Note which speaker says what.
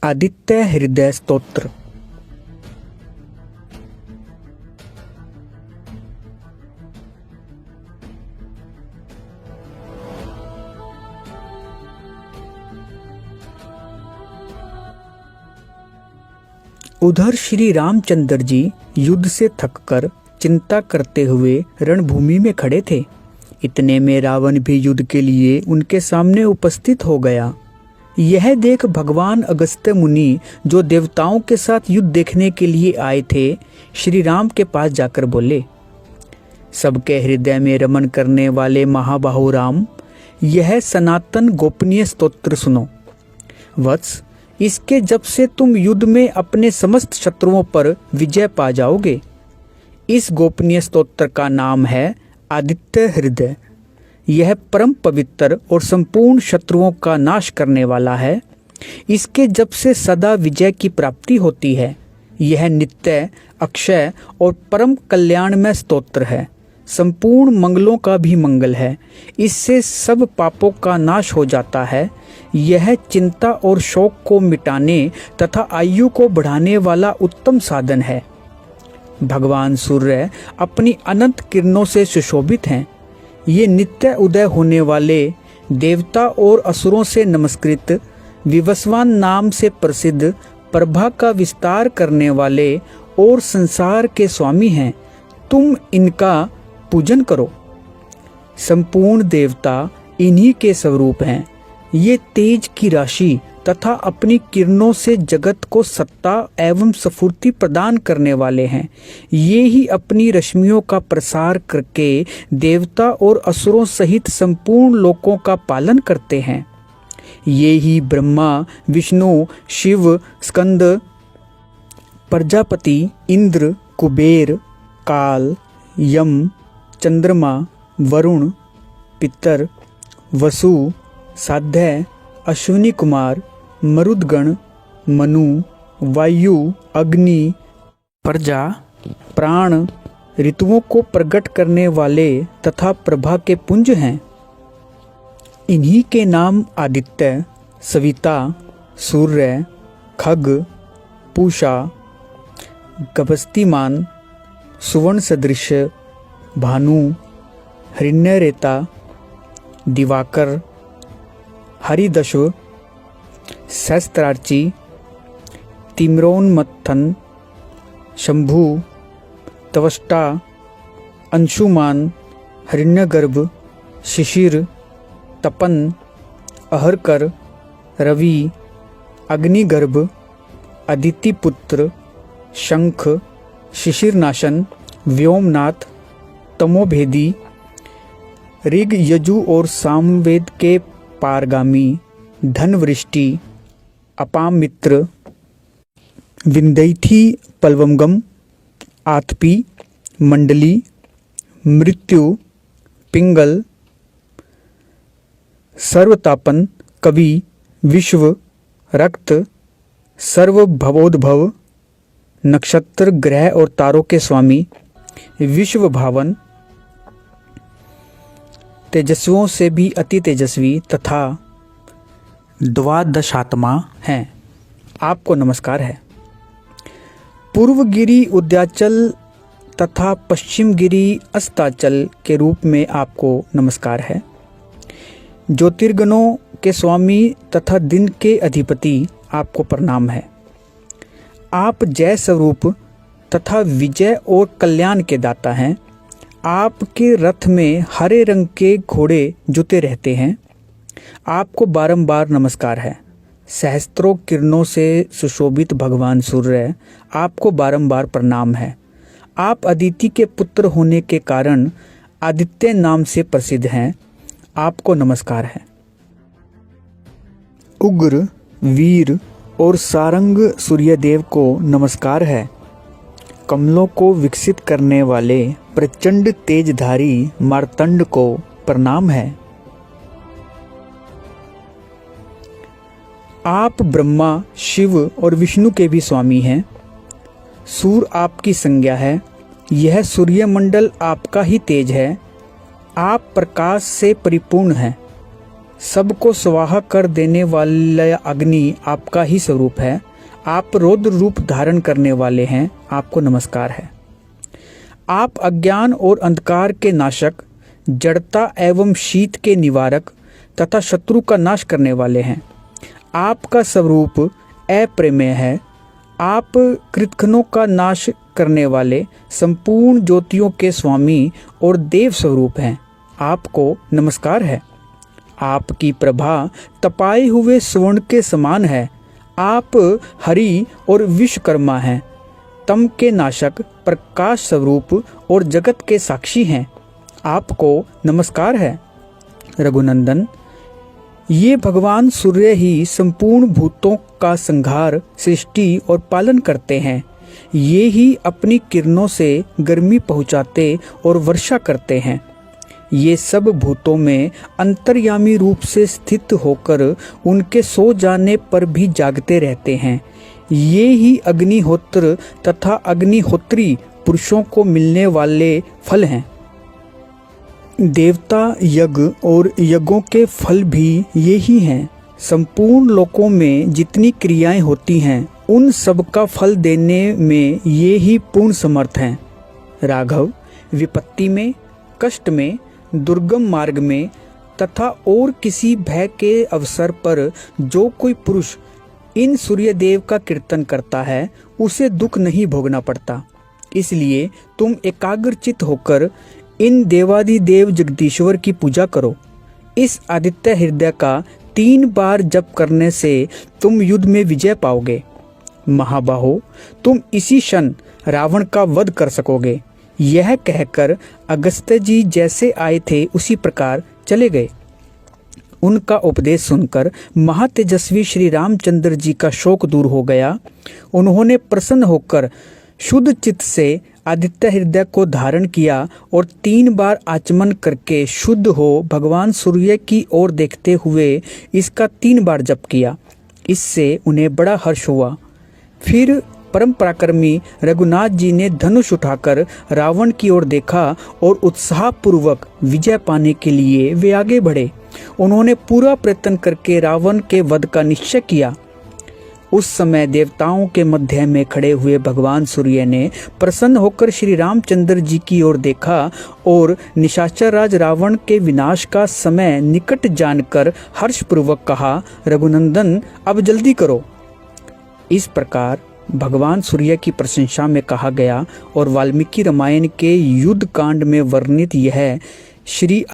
Speaker 1: आदित्य हृदय स्तोत्र। उधर श्री रामचंद्र जी युद्ध से थककर चिंता करते हुए रणभूमि में खड़े थे। इतने में रावण भी युद्ध के लिए उनके सामने उपस्थित हो गया। यह देख भगवान अगस्त्य मुनि, जो देवताओं के साथ युद्ध देखने के लिए आए थे, श्री राम के पास जाकर बोले, सबके हृदय में रमन करने वाले महाबाहु राम, यह सनातन गोपनीय स्तोत्र सुनो। वत्स, इसके जप से तुम युद्ध में अपने समस्त शत्रुओं पर विजय पा जाओगे। इस गोपनीय स्तोत्र का नाम है आदित्य हृदय। यह परम पवित्र और संपूर्ण शत्रुओं का नाश करने वाला है। इसके जप से सदा विजय की प्राप्ति होती है। यह नित्य, अक्षय और परम कल्याणमय स्तोत्र है। संपूर्ण मंगलों का भी मंगल है। इससे सब पापों का नाश हो जाता है। यह चिंता और शोक को मिटाने तथा आयु को बढ़ाने वाला उत्तम साधन है। भगवान सूर्य अपनी अनंत किरणों से सुशोभित हैं। ये नित्य उदय होने वाले देवता और असुरों से नमस्कृत, विवस्वान नाम से प्रसिद्ध, प्रभा का विस्तार करने वाले और संसार के स्वामी हैं। तुम इनका पूजन करो। संपूर्ण देवता इन्हीं के स्वरूप हैं। ये तेज की राशि तथा अपनी किरणों से जगत को सत्ता एवं स्फूर्ति प्रदान करने वाले हैं। ये ही अपनी रश्मियों का प्रसार करके देवता और असुरों सहित संपूर्ण लोकों का पालन करते हैं। ये ही ब्रह्मा, विष्णु, शिव, स्कंद, प्रजापति, इंद्र, कुबेर, काल, यम, चंद्रमा, वरुण, पितर, वसु, साध्य, अश्विनी कुमार, मरुदगण, मनु, वायु, अग्नि, प्रजा, प्राण, ऋतुओं को प्रकट करने वाले तथा प्रभा के पुंज हैं। इन्हीं के नाम आदित्य, सविता, सूर्य, खग, पूषा, गभस्तिमान, सुवर्ण सदृश, भानु, हिरण्यरेता, दिवाकर, हरिदश्व, सहस्त्रार्ची, तिम्रोन्मथन, शंभु, त्वष्टा, अंशुमान, हिरण्यगर्भ, शिशिर, तपन, अहरकर, रवि, अग्निगर्भ, अदितिपुत्र, शंख, शिशिरनाशन, व्योमनाथ, तमोभेदी, ऋग, यजु और सामवेद के पारगामी, धनवृष्टि, अपामित्र, विंध्यथी, पल्वमगम, आतपी, मंडली, मृत्यु, पिंगल, सर्वतापन, कवि, विश्व, रक्त, सर्वभवोद्भव, नक्षत्र, ग्रह और तारों के स्वामी, विश्व भावन, तेजस्वियों से भी अति तेजस्वी तथा द्वादशात्मा हैं। आपको नमस्कार है। पूर्व गिरी उद्याचल तथा पश्चिम गिरी अस्ताचल के रूप में आपको नमस्कार है। ज्योतिर्गणों के स्वामी तथा दिन के अधिपति आपको प्रणाम है। आप जय स्वरूप तथा विजय और कल्याण के दाता हैं। आपके रथ में हरे रंग के घोड़े जुते रहते हैं। आपको बारंबार नमस्कार है। सहस्त्रों किरणों से सुशोभित भगवान सूर्य, आपको बारंबार प्रणाम है। आप अदिति के पुत्र होने के कारण आदित्य नाम से प्रसिद्ध हैं। आपको नमस्कार है। उग्र, वीर और सारंग सूर्यदेव को नमस्कार है। कमलों को विकसित करने वाले प्रचंड तेजधारी मार्तंड को प्रणाम है। आप ब्रह्मा, शिव और विष्णु के भी स्वामी हैं। सूर्य आपकी संज्ञा है। यह सूर्यमंडल आपका ही तेज है। आप प्रकाश से परिपूर्ण हैं। सबको स्वाहा कर देने वाला अग्नि आपका ही स्वरूप है। आप रौद्र रूप धारण करने वाले हैं, आपको नमस्कार है। आप अज्ञान और अंधकार के नाशक, जड़ता एवं शीत के निवारक तथा शत्रु का नाश करने वाले हैं। आपका स्वरूप अप्रमेय है। आप कृतघ्नों का नाश करने वाले संपूर्ण ज्योतियों के स्वामी और देव स्वरूप हैं, आपको नमस्कार है। आपकी प्रभा तपाए हुए स्वर्ण के समान है। आप हरि और विश्वकर्मा हैं, तम के नाशक, प्रकाश स्वरूप और जगत के साक्षी हैं, आपको नमस्कार है। रघुनंदन, ये भगवान सूर्य ही संपूर्ण भूतों का संहार, सृष्टि और पालन करते हैं। ये ही अपनी किरणों से गर्मी पहुंचाते और वर्षा करते हैं। ये सब भूतों में अंतर्यामी रूप से स्थित होकर उनके सो जाने पर भी जागते रहते हैं। ये ही अग्निहोत्र तथा अग्निहोत्री पुरुषों को मिलने वाले फल हैं। देवता यज्ञ और यज्ञों के फल भी ये ही हैं। संपूर्ण लोकों में जितनी क्रियाएं होती हैं, उन सब का फल देने में ये ही पूर्ण समर्थ हैं। राघव, विपत्ति में, कष्ट में, दुर्गम मार्ग में तथा और किसी भय के अवसर पर जो कोई पुरुष इन सूर्यदेव का कीर्तन करता है, उसे दुख नहीं भोगना पड़ता। इसलिए तुम एकाग्रचित होकर इन देवादिदेव जगदीश्वर की पूजा करो। इस आदित्य हृदय का 3 बार जप करने से तुम युद्ध में विजय पाओगे। महाबाहो, तुम इसी क्षण रावण का वध कर सकोगे। यह कहकर अगस्त्य जी जैसे आए थे उसी प्रकार चले गए। उनका उपदेश सुनकर महातेजस्वी श्री रामचंद्र जी का शोक दूर हो गया। उन्होंने प्रसन्न होकर शुद्ध चित्त से आदित्य हृदय को धारण किया और 3 बार आचमन करके शुद्ध हो भगवान सूर्य की ओर देखते हुए इसका 3 बार जप किया। इससे उन्हें बड़ा हर्ष हुआ। फिर परम पराक्रमी रघुनाथ जी ने धनुष उठाकर रावण की ओर देखा और उत्साहपूर्वक विजय पाने के लिए वे आगे बढ़े। उन्होंने पूरा प्रयत्न करके रावण के वध का निश्चय किया। उस समय देवताओं के मध्य में खड़े हुए भगवान सूर्य ने प्रसन्न होकर श्री रामचंद्र जी की ओर देखा और निशाचर राज रावण के विनाश का समय निकट जानकर हर्षपूर्वक कहा, रघुनंदन, अब जल्दी करो। इस प्रकार भगवान सूर्य की प्रशंसा में कहा गया और वाल्मीकि रामायण के युद्ध कांड में वर्णित यह श्री